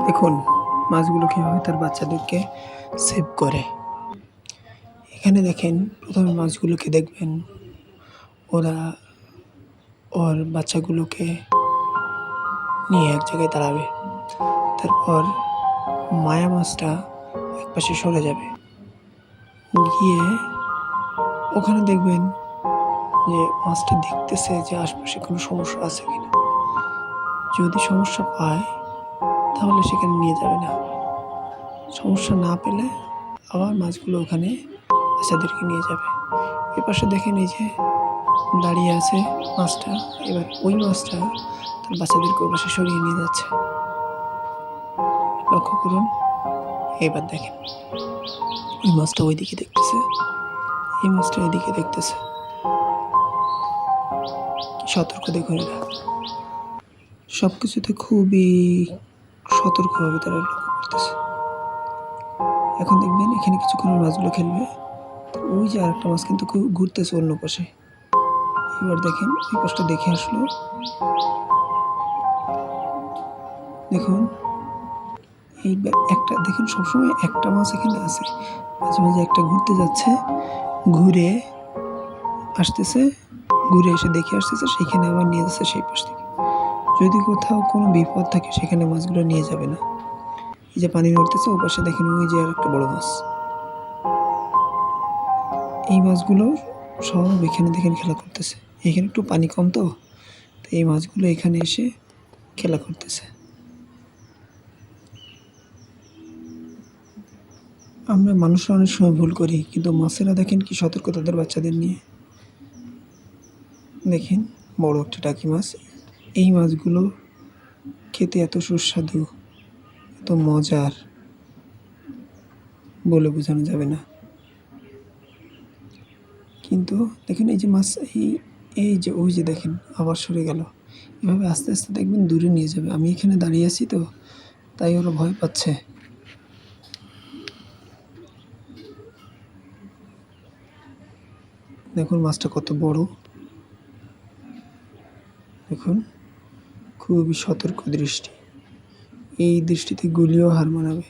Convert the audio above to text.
দেখুন মাছগুলো কীভাবে তার বাচ্চাদেরকে সেভ করে। এখানে দেখেন প্রথমে মাছগুলোকে দেখবেন ওরা ওর বাচ্চাগুলোকে নিয়ে এক জায়গায় দাঁড়াবে। তারপর মায়া মাছটা একপাশে সরে যাবে, গিয়ে ওখানে দেখবেন যে মাছটা দেখতেছে যে আশপাশে কোনো সমস্যা আছে কিনা। যদি সমস্যা পায় তাহলে সেখানে নিয়ে যাবে না, সমস্যা না পেলে আবার মাছগুলো ওখানে বাচ্চাদেরকে নিয়ে যাবে। এপাশে দেখেন এই যে দাঁড়িয়ে আছে মাছটা, এবার ওই মাছটা তার বাচ্চাদেরকে ওই পাশে সরিয়ে নিয়ে যাচ্ছে। লক্ষ্য করুন, এবার দেখেন ওই মাছটা ওইদিকে দেখতেছে, এই মাছটা এদিকে দেখতেছে। সতর্ক দেখুন, এরা সব কিছুতে খুবই সতর্কভাবে তারা লক্ষ্য করতেছে। এখন দেখবেন এখানে কিছুক্ষণ মাছগুলো খেলবে, ওই যে আরেকটা মাছ কিন্তু ঘুরতেছে অন্য পাশে। এবার দেখেন ওই পাশটা দেখে আসলো, দেখুন এইবার একটা দেখুন, সবসময় একটা মাছ এখানে আছে, মাঝে মাঝে একটা ঘুরতে যাচ্ছে, ঘুরে আসতেছে, ঘুরে এসে দেখে আসতেছে, সেখানে আবার নিয়ে যাচ্ছে সেই পাশ থেকে। যদি কোথাও কোনো বিপদ থাকে সেখানে মাছগুলো নিয়ে যাবে না। এই যে পানি নড়তেছে, ও পাশে দেখেন ওই যে আর একটা বড় মাছ। এই মাছগুলো সব এখানে দেখেন খেলা করতেছে। এখানে একটু পানি কম, তো এই মাছগুলো এখানে এসে খেলা করতেছে। আমরা মানুষরা অনেক সময় ভুল করি, কিন্তু মাছেরা দেখেন কি সতর্ক তাদের বাচ্চাদের নিয়ে। দেখেন বড় একটা টাকি মাছ। এই মাছগুলো খেতে এত সুস্বাদু, এত মজার, বলে বোঝানো যাবে না। কিন্তু দেখেন এই যে মাছ, এই যে ওই যে দেখেন আবার সরে গেল। এভাবে আস্তে আস্তে দেখবেন দূরে নিয়ে যাবে। আমি এখানে দাঁড়িয়ে আছি তো, তাই ওরা ভয় পাচ্ছে। দেখুন মাছটা কত বড়, দেখুন খুবই সতর্ক দৃষ্টি। এই দৃষ্টিতে গুলিও হার মানাবে।